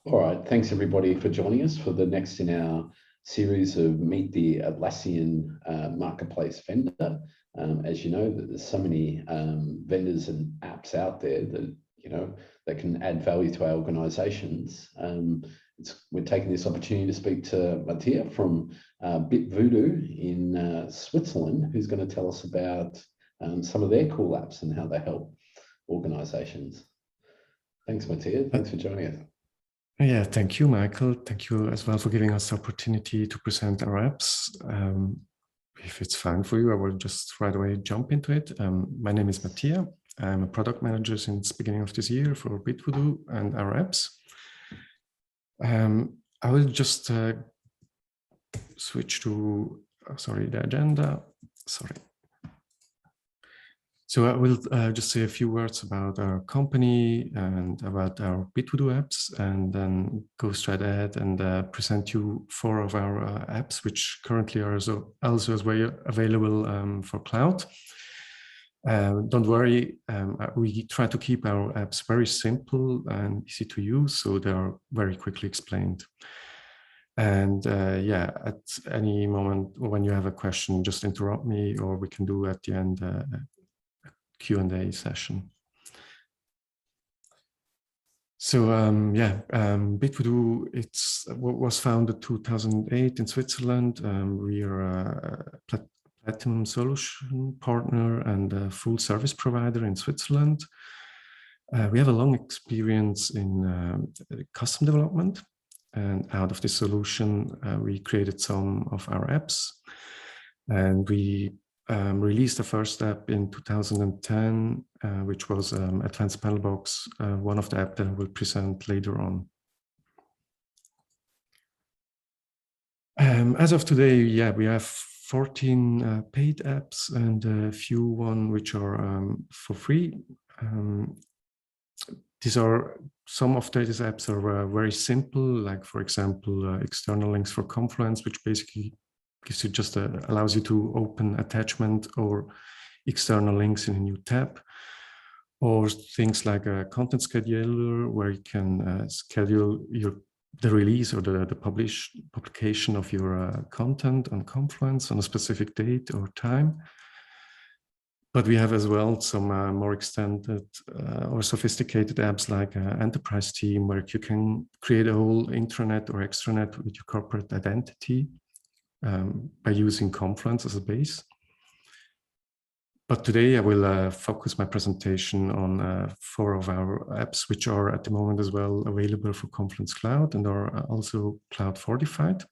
All right, thanks everybody for joining us for the next in our series of Meet the Atlassian Marketplace vendor. As you know, there's so many vendors and apps out there that that can add value to our organisations. We're taking this opportunity to speak to Mattia from Bitvoodoo in Switzerland, who's going to tell us about some of their cool apps and how they help organisations. Thanks, Mattia. Thanks for joining us. Yeah, thank you, Michael. Thank you as well for giving us the opportunity to present our apps. If it's fine for you, I will just right away jump into it. My name is Mattia. I'm a product manager since the beginning of this year for Bitvoodoo and our apps. I will just switch to, the agenda. So I will just say a few words about our company and about our Bitvoodoo apps, and then go straight ahead and present you 4 of our apps, which currently are also as well available for cloud. Don't worry, we try to keep our apps very simple and easy to use, so they are very quickly explained. And yeah, at any moment when you have a question, just interrupt me, or we can do at the end Q&A session. So Bitvoodoo, was founded 2008 in Switzerland. We are a platinum solution partner and a full service provider in Switzerland. We have a long experience in custom development, and out of this solution, we created some of our apps, and we released the first app in 2010, which was Advanced Panelbox, one of the apps that I will present later on. As of today, yeah, we have 14 paid apps and a few which are for free. Some of these apps are very simple, like for example, external links for Confluence, which basically gives you just allows you to open attachment or external links in a new tab, or things like a content scheduler where you can schedule the release or the publication of your content on Confluence on a specific date or time. But we have as well some more extended or sophisticated apps like Enterprise Team, where you can create a whole intranet or extranet with your corporate identity by using Confluence as a base. But today I will focus my presentation on 4 of our apps, which are at the moment as well available for Confluence Cloud and are also cloud fortified.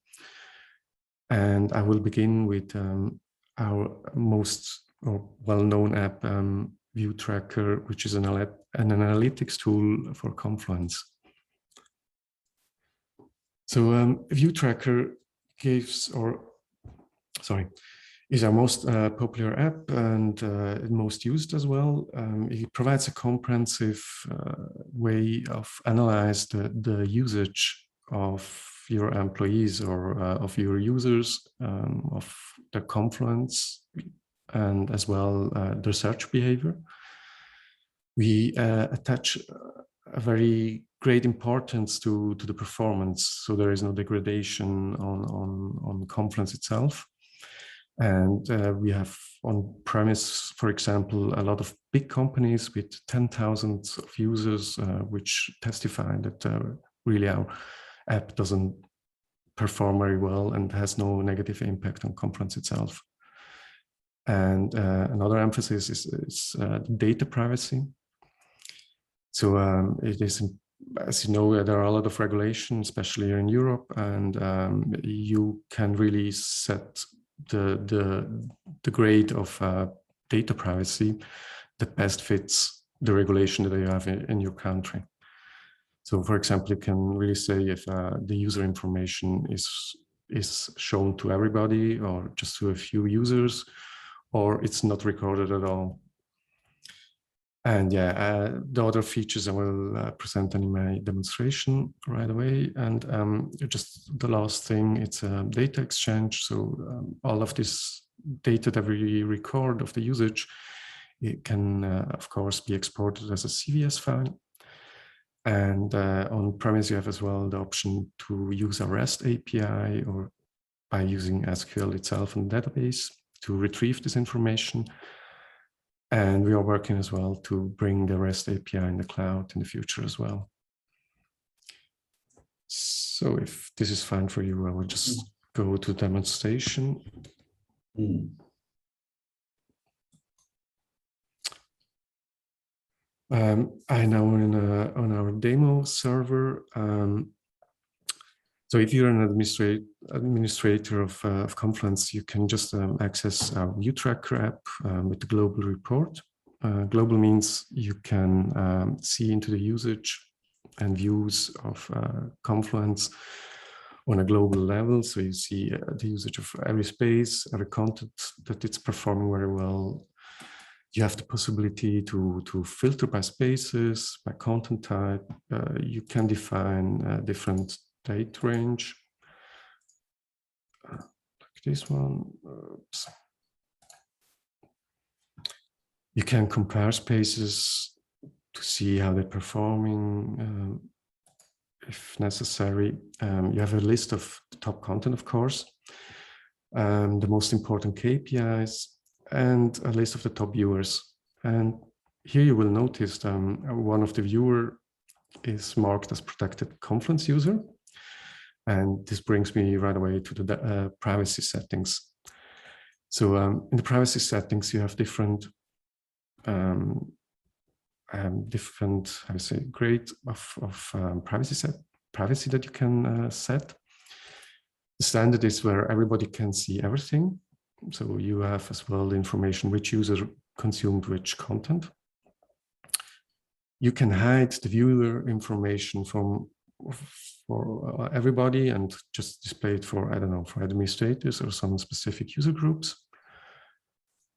And I will begin with our most well-known app, View Tracker, which is an analytics tool for Confluence. So View Tracker is our most popular app and most used as well. It provides a comprehensive way of analyze the usage of your employees or of your users of the Confluence, and as well their search behavior. We attach a very great importance to the performance, so there is no degradation on Confluence itself. And we have on premise, for example, a lot of big companies with 10,000 of users, which testify that really our app doesn't perform very well and has no negative impact on Confluence itself. And another emphasis is data privacy. So it is, as you know, there are a lot of regulations, especially here in Europe, and you can really set the grade of data privacy that best fits the regulation that you have in your country. So, for example, you can really say if the user information is shown to everybody or just to a few users, or it's not recorded at all. And yeah, the other features I will present in my demonstration right away. And just the last thing, it's a data exchange. So all of this data that we record of the usage, it can, of course, be exported as a CVS file. And on-premise, you have as well the option to use a REST API or by using SQL itself in the database to retrieve this information. And we are working as well to bring the REST API in the cloud in the future as well. So if this is fine for you, I will just go to demonstration. I now on our demo server. So if you're an administrator of Confluence, you can just access our view tracker app with the global report. Global means you can see into the usage and views of Confluence on a global level. So you see the usage of every space, every content that it's performing very well. You have the possibility to filter by spaces, by content type. You can define different date range, like this one. Oops. You can compare spaces to see how they're performing, if necessary. You have a list of the top content, of course, the most important KPIs, and a list of the top viewers. And here you will notice one of the viewer is marked as protected Confluence user. And this brings me right away to the privacy settings. So in the privacy settings, you have different how to say, grade of privacy that you can set. The standard is where everybody can see everything. So you have as well the information which user consumed which content. You can hide the viewer information for everybody and just display it for, I don't know, for administrators or some specific user groups.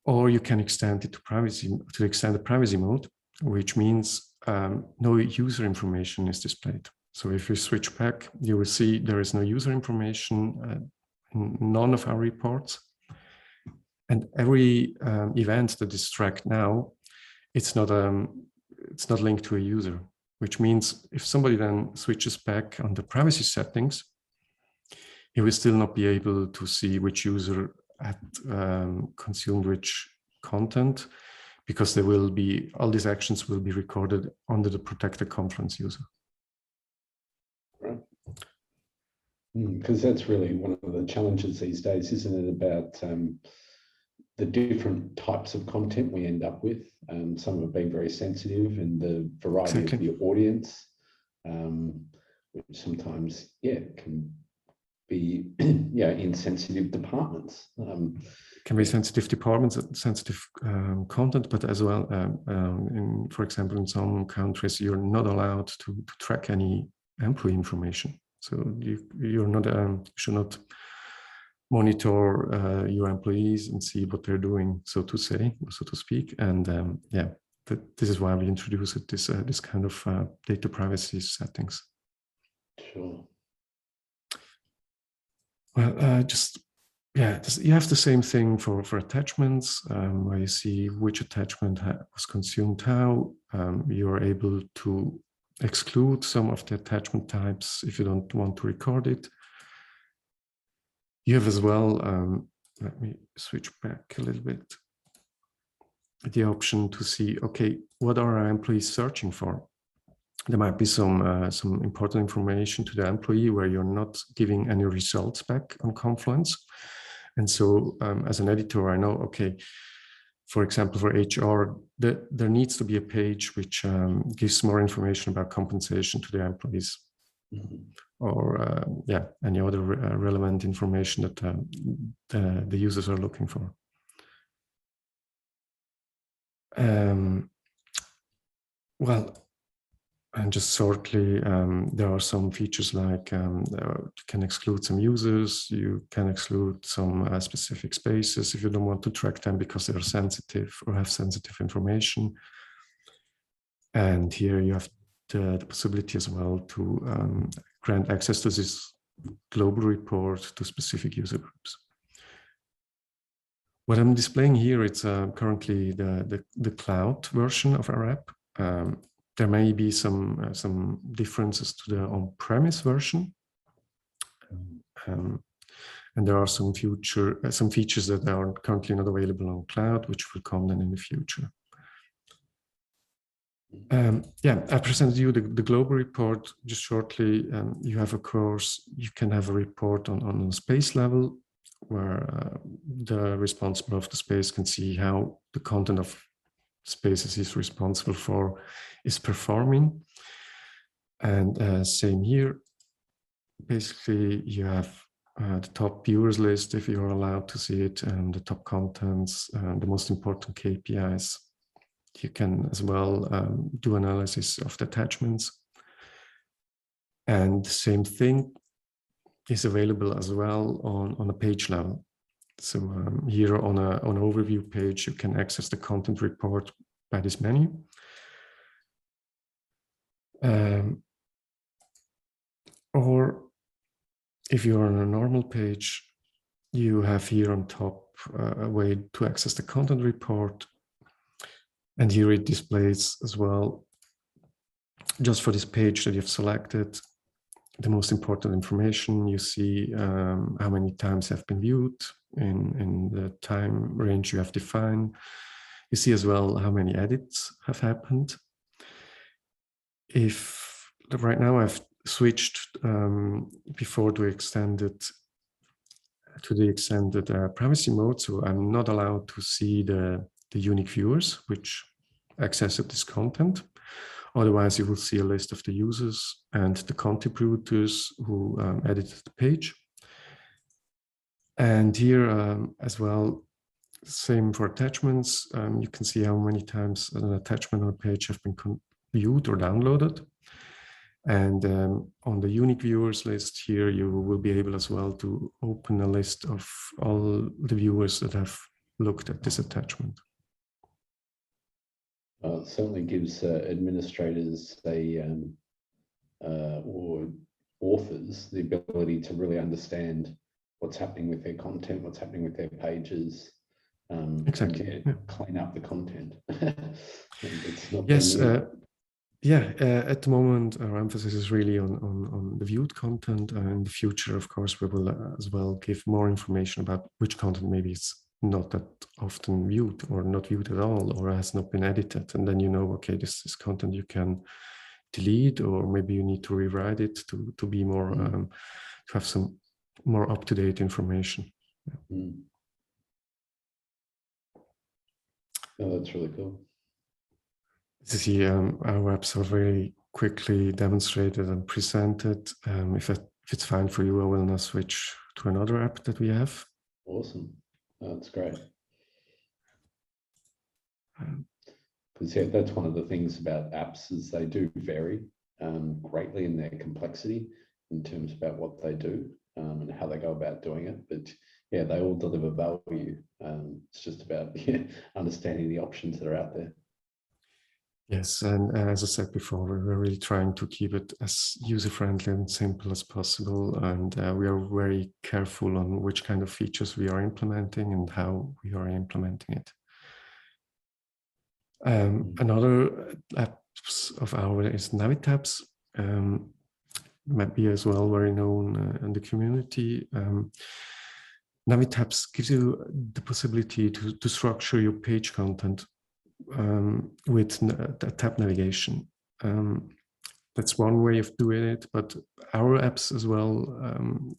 Or you can extend it to privacy, to extended privacy mode, which means no user information is displayed. So if you switch back, you will see there is no user information in none of our reports. And every event that is tracked now, it's not linked to a user, which means if somebody then switches back on the privacy settings, he will still not be able to see which user had consumed which content, because there will be, all these actions will be recorded under the protected Confluence user. Right. Because that's really one of the challenges these days, isn't it, about the different types of content we end up with. Some have been very sensitive, and the variety of the audience, which sometimes, can be in sensitive departments. Can be sensitive departments, sensitive content, but as well, for example, in some countries, you're not allowed to track any employee information. So you're not, you should not monitor your employees and see what they're doing, so to speak. And this is why we introduced this kind of data privacy settings. Sure. Well, you have the same thing for attachments, where you see which attachment was consumed how. You are able to exclude some of the attachment types if you don't want to record it. You have as well, let me switch back a little bit, the option to see, okay, what are our employees searching for? There might be some important information to the employee where you're not giving any results back on Confluence. And so as an editor, I know, okay, for example, for HR, there needs to be a page which gives more information about compensation to the employees. Mm-hmm. Or any other relevant information that the users are looking for. Well, and just shortly, there are some features like you can exclude some users, you can exclude some specific spaces if you don't want to track them because they're sensitive or have sensitive information. And here you have the possibility as well to grant access to this global report to specific user groups. What I'm displaying here, it's currently the cloud version of our app. There may be some differences to the on-premise version. And there are some features that are currently not available on cloud, which will come then in the future. Yeah, I presented you the global report just shortly. You have, of course, you can have a report on a space level where the responsible of the space can see how the content of spaces he's responsible for is performing. And same here. Basically, you have the top viewers list, if you're allowed to see it, and the top contents, the most important KPIs. You can as well do analysis of the attachments. And the same thing is available as well on a page level. So here on an overview page, you can access the content report by this menu. Or if you're on a normal page, you have here on top a way to access the content report. And here it displays as well, just for this page that you've selected, the most important information. You see how many times have been viewed in the time range you have defined. You see as well how many edits have happened. If right now I've switched before to the extended privacy mode, so I'm not allowed to see the unique viewers which accessed this content. Otherwise, you will see a list of the users and the contributors who edited the page. And here as well, same for attachments. You can see how many times an attachment on a page have been viewed or downloaded. And on the unique viewers list here, you will be able as well to open a list of all the viewers that have looked at this attachment. It certainly gives administrators or authors the ability to really understand what's happening with their content, what's happening with their pages, exactly. and clean up the content. It's not yes. At the moment, our emphasis is really on the viewed content. In the future, of course, we will as well give more information about which content maybe is not that often viewed or not viewed at all or has not been edited. And then you know, okay, this is content you can delete, or maybe you need to rewrite it to be more, to have some more up-to-date information. Yeah. Oh, that's really cool. See, our apps are very quickly demonstrated and presented. If it's fine for you, I will now switch to another app that we have. Awesome. Oh, that's great. Because yeah, that's one of the things about apps is they do vary greatly in their complexity in terms about what they do and how they go about doing it. But yeah, they all deliver value. It's just about understanding the options that are out there. Yes, and as I said before, we're really trying to keep it as user-friendly and simple as possible. And we are very careful on which kind of features we are implementing and how we are implementing it. Another apps of ours is Navitabs. Might be as well very known in the community. Navitabs gives you the possibility to structure your page content with the tab navigation. That's one way of doing it, but our apps as well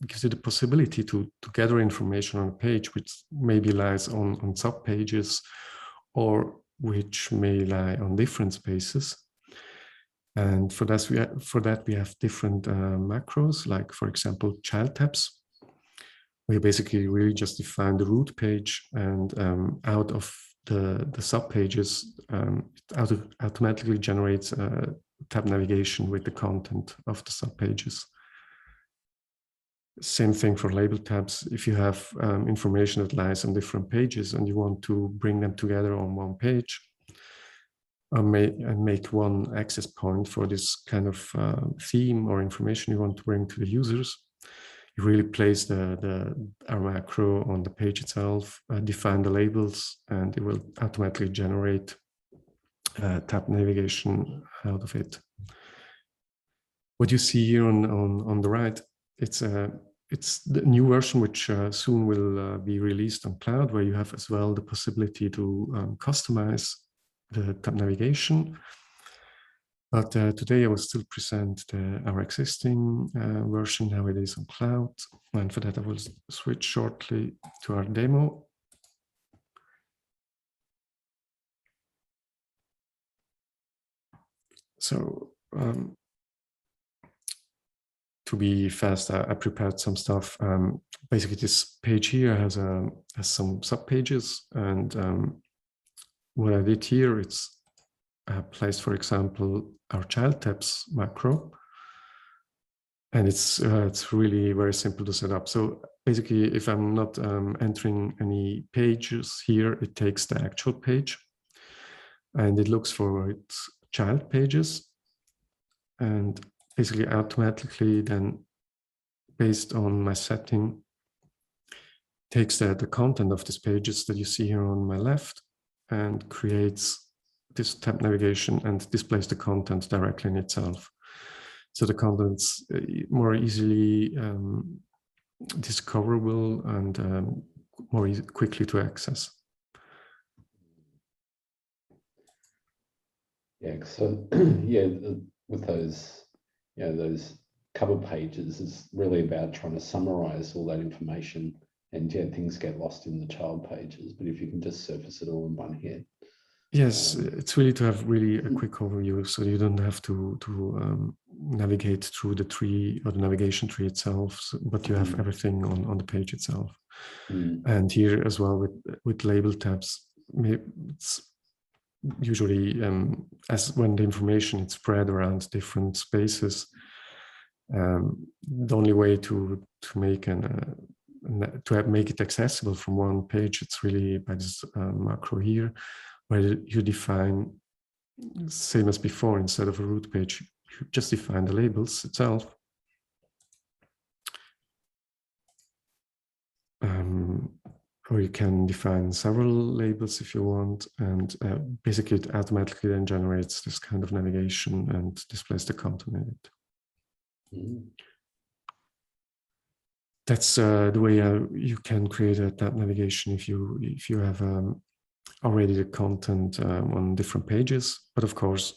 gives you the possibility to gather information on a page which maybe lies on sub-pages or which may lie on different spaces. And for that we have different macros, like for example, child tabs. We basically really just define the root page, and out of the sub-pages, it automatically generates tab navigation with the content of the sub-pages. Same thing for label tabs. If you have information that lies on different pages and you want to bring them together on one page, and make one access point for this kind of theme or information you want to bring to the users, you really place our macro on the page itself, define the labels, and it will automatically generate tab navigation out of it. What you see here on the right, it's the new version which soon will be released on cloud, where you have as well the possibility to customize the tab navigation. But today I will still present our existing version, how it is on cloud. And for that, I will switch shortly to our demo. So to be fast, I prepared some stuff. Basically, this page here has some subpages, and what I did here, it's placed, for example, our child tabs macro, and it's really very simple to set up. So basically, if I'm not entering any pages here, it takes the actual page, and it looks for its child pages, and basically automatically then, based on my setting, takes the content of these pages that you see here on my left and creates this tab navigation and displays the content directly in itself. So the content's more easily discoverable and more quickly to access. Yeah, so yeah, with those, those cover pages, it's really about trying to summarize all that information, and yeah, things get lost in the child pages, but if you can just surface it all in one hit. Yes, it's really to have really a quick overview, so you don't have to navigate through the tree or the navigation tree itself, but you have everything on the page itself. And here as well with label tabs, it's usually as when the information is spread around different spaces, the only way to make make it accessible from one page, it's really by this macro here, where you define, same as before, instead of a root page, you just define the labels itself. Or you can define several labels if you want, and basically it automatically then generates this kind of navigation and displays the content in it. That's the way you can create a tab navigation if you have already the content on different pages. But of course,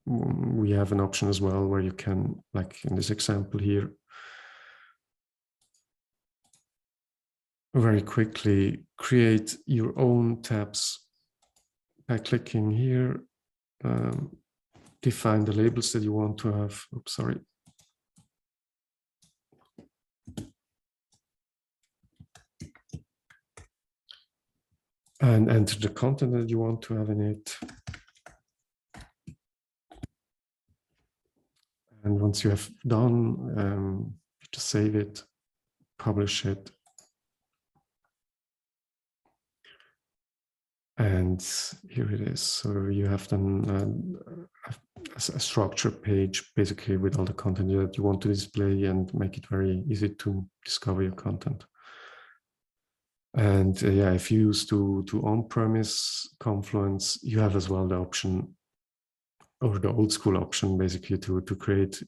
we have an option as well where you can, like in this example here, very quickly create your own tabs by clicking here, define the labels that you want to have. Oops, sorry. And enter the content that you want to have in it. And once you have done, you just save it, publish it. And here it is. So you have then a structured page, basically with all the content that you want to display and make it very easy to discover your content. And yeah, if you use to on-premise Confluence, you have as well the option, or the old school option, basically to create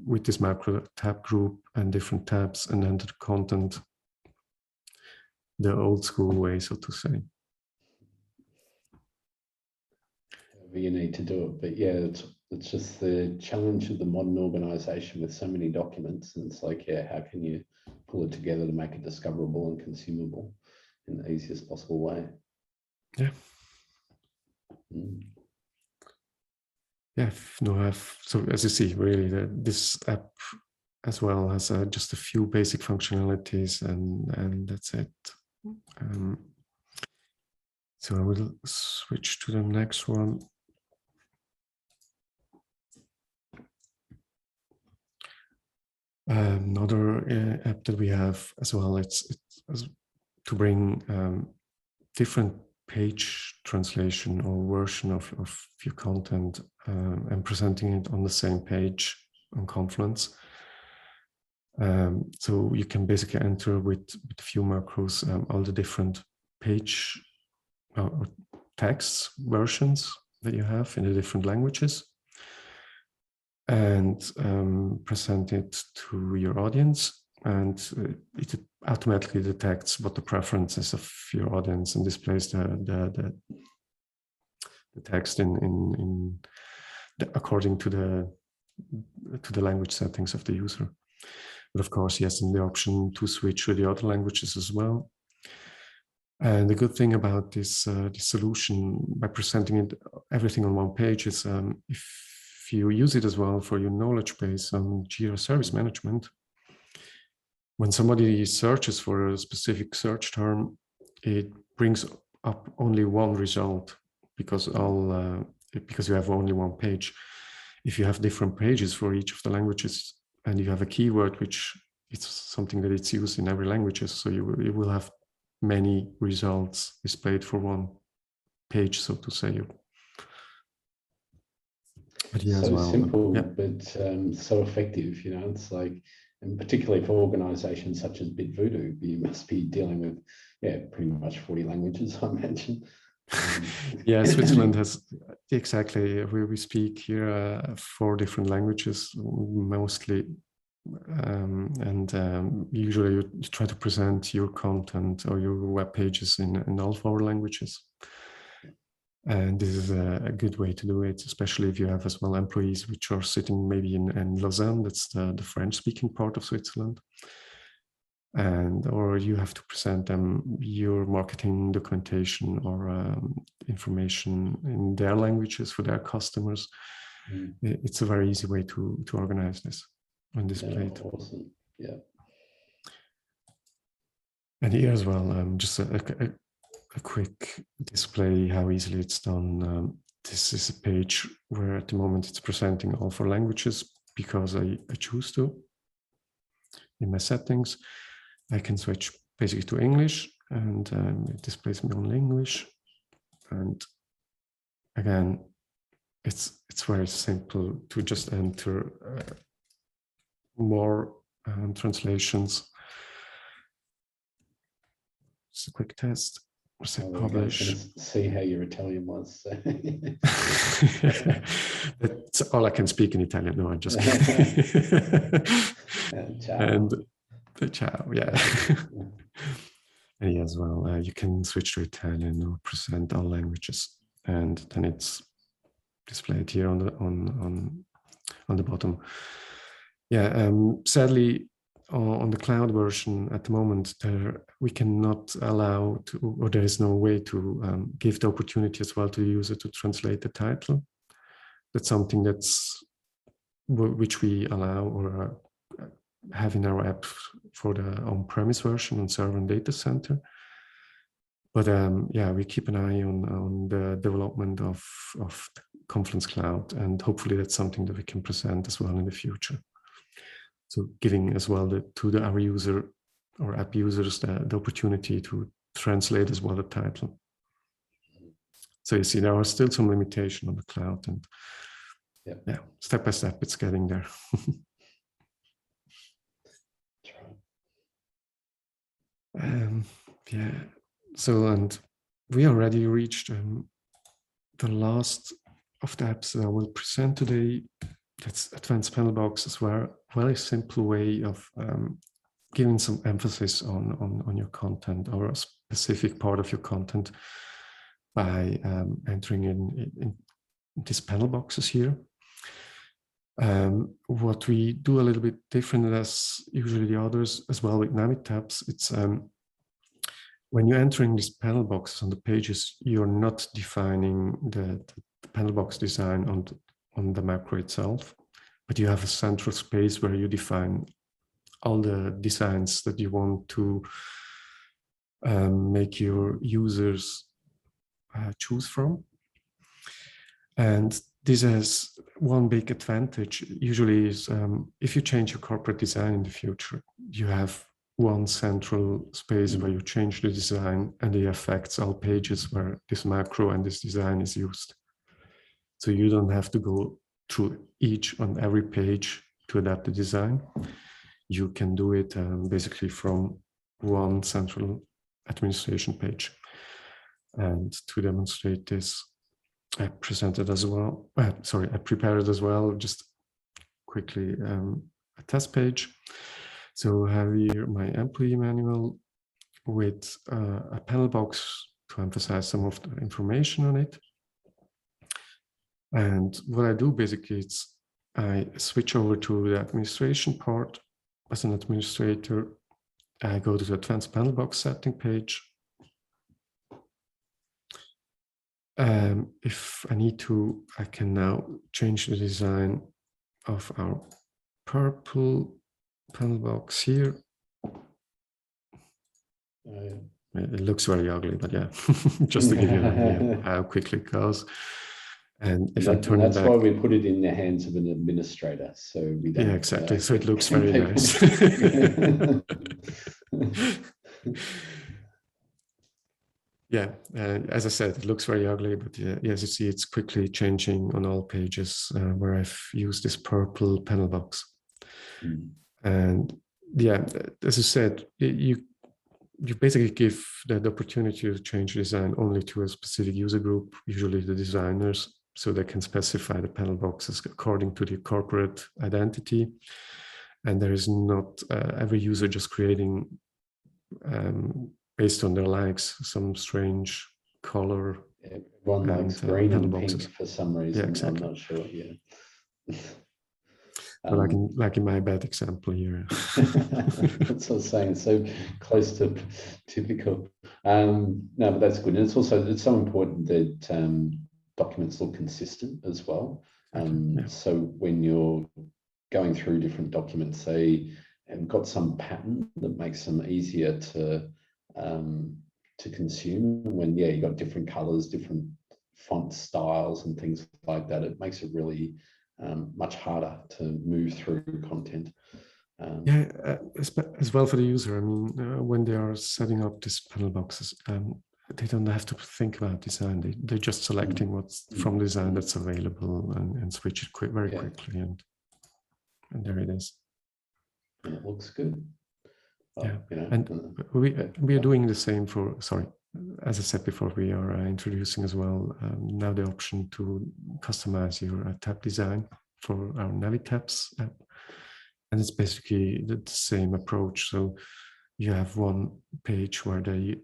with this macro tab group and different tabs and enter the content the old school way, so to say. You need to do it, but yeah, it's just the challenge of the modern organization with so many documents, and it's like, yeah, how can you pull it together to make it discoverable and consumable in the easiest possible way? Yeah. Yeah, so as you see, really, this app as well has just a few basic functionalities, and that's it. So I will switch to the next one. Another app that we have as well, it's to bring different page translation or version of your content and presenting it on the same page on Confluence. So you can basically enter with a few macros all the different page or text versions that you have in the different languages and present it to your audience. And it automatically detects what the preferences of your audience and displays the text according to the language settings of the user. But of course, yes, and the option to switch to the other languages as well. And the good thing about this solution, by presenting everything on one page, is if you use it as well for your knowledge base on Jira Service Management, when somebody searches for a specific search term, it brings up only one result because you have only one page. If you have different pages for each of the languages and you have a keyword which it's something that it's used in every language, so you will have many results displayed for one page, so to say. But yeah, so as well, simple, yeah. but so effective. You know, it's like, and particularly for organisations such as Bitvoodoo, you must be dealing with pretty much 40 languages, I imagine. Yeah, Switzerland has exactly. We speak here 4 different languages mostly. Usually you try to present your content or your web pages in all 4 languages. And this is a good way to do it, especially if you have as well employees which are sitting maybe in Lausanne, that's the French-speaking part of Switzerland. Or you have to present them your marketing documentation or information in their languages for their customers. It's a very easy way to organize this and display it. Awesome. Yeah. And here as well, just a quick display how easily it's done. This is a page where at the moment it's presenting all 4 languages because I choose to. In my settings, I can switch basically to English, and it displays me only English. And again, it's very simple to just enter more translations. Just a quick test. Say publish. See how your Italian was. So. That's all I can speak in Italian. No, I'm just kidding. Ciao. And ciao, yeah. And yeah, as well, you can switch to Italian or present all languages, and then it's displayed here on the bottom. Yeah, sadly, on the cloud version at the moment, we cannot allow to, or there is no way to give the opportunity as well to the user to translate the title. That's something which we allow or have in our app for the on-premise version on server and data center. But yeah, we keep an eye on the development of the Confluence Cloud, and hopefully that's something that we can present as well in the future. So giving as well to our user or app users the opportunity to translate as well the title. So you see, there are still some limitation on the cloud, and yeah, step by step, it's getting there. Yeah. So, and we already reached the last of the apps that I will present today. That's Advanced Panel Box as well. Very simple way of giving some emphasis on your content or a specific part of your content by entering in these panel boxes here. What we do a little bit different as usually the others as well with Navig tabs, it's when you're entering these panel boxes on the pages, you're not defining the panel box design on the macro itself, but you have a central space where you define all the designs that you want to make your users choose from. And this has one big advantage usually is if you change your corporate design in the future, you have one central space where you change the design, and it affects all pages where this macro and this design is used. So you don't have to go through each on every page to adapt the design. You can do it basically from one central administration page. And to demonstrate this, I presented as well. I prepared as well. Just quickly a test page. So I have here my employee manual with a panel box to emphasize some of the information on it. And what I do basically is I switch over to the administration part. As an administrator, I go to the advanced panel box setting page. If I need to, I can now change the design of our purple panel box here. It looks very ugly, but yeah, just to give you an idea how quickly it goes. And if I turn it back, that's why we put it in the hands of an administrator, so we don't. Yeah, exactly. So it looks very nice. Yeah, as I said, it looks very ugly, but as you see, it's quickly changing on all pages where I've used this purple panel box. And yeah, as I said, you basically give the opportunity to change design only to a specific user group, usually the designers, so they can specify the panel boxes according to the corporate identity. And there is not every user just creating based on their likes, some strange color. One likes green and boxes. pink for some reason. Yeah, exactly. I'm not sure. Yeah. Like in my bad example here. That's what I was saying. So close to typical. No, but that's good. And it's so important that documents look consistent as well. So when you're going through different documents, they have got some pattern that makes them easier to consume. When you got different colors, different font styles and things like that, it makes it really much harder to move through content. As well for the user. I mean, when they are setting up these panel boxes, they don't have to think about design. They're just selecting what's from design that's available and switch it very quickly, and there it is. And it looks good. Well, and we are doing the same for. Sorry, as I said before, we are introducing as well now the option to customize your tab design for our Navi tabs app. And it's basically the same approach. So you have one page where the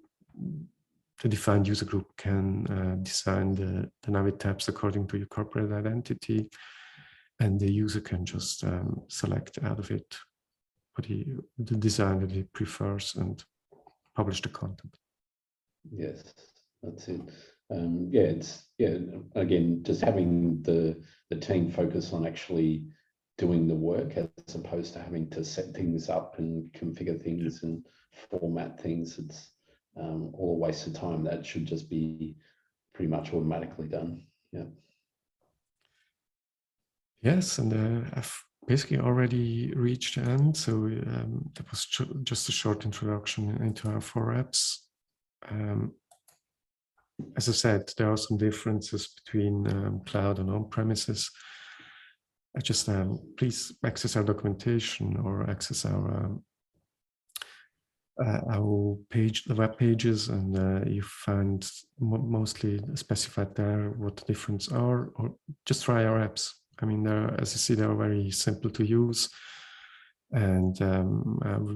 defined user group can design the Navi tabs according to your corporate identity. And the user can just select out of it the design that he prefers and publish the content. Yes, that's it. Again, just having the team focus on actually doing the work as opposed to having to set things up and configure things and format things. It's all a waste of time. That should just be pretty much automatically done. Yeah. Yes, and I've basically already reached the end. So that was just a short introduction into our 4 apps. As I said, there are some differences between cloud and on-premises. I just please access our documentation or access our page, the web pages, and you find mostly specified there what the difference are, or just try our apps. I mean, as you see, they are very simple to use, and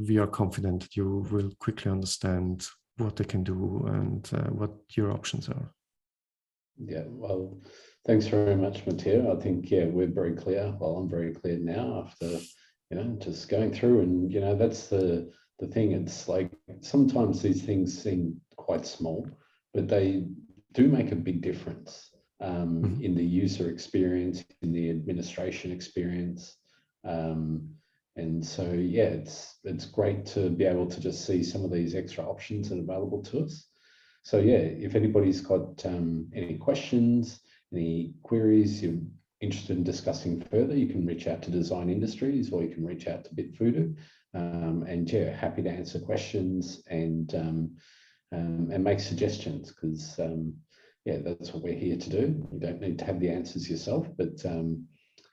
we are confident that you will quickly understand what they can do and what your options are. Yeah, well, thanks very much, Mattia. I think, we're very clear. Well, I'm very clear now after, just going through, and, that's the thing. It's like sometimes these things seem quite small, but they do make a big difference in the user experience, in the administration experience. And so, it's great to be able to just see some of these extra options that are available to us. So, if anybody's got any questions, any queries you're interested in discussing further, you can reach out to Design Industries or you can reach out to Bitvoodoo. And happy to answer questions and make suggestions, because that's what we're here to do. You don't need to have the answers yourself, but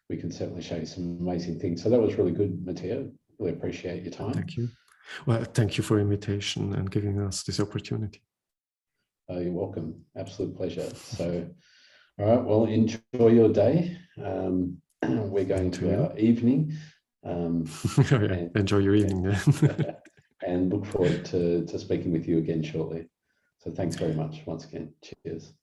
we can certainly show you some amazing things. So that was really good, Mattia. Really appreciate your time. Thank you. Well, thank you for the invitation and giving us this opportunity. You're welcome. Absolute pleasure. So All right. Well, enjoy your day. We're going to our evening. Yeah, enjoy your evening then. And look forward to speaking with you again shortly. So thanks very much once again. Cheers.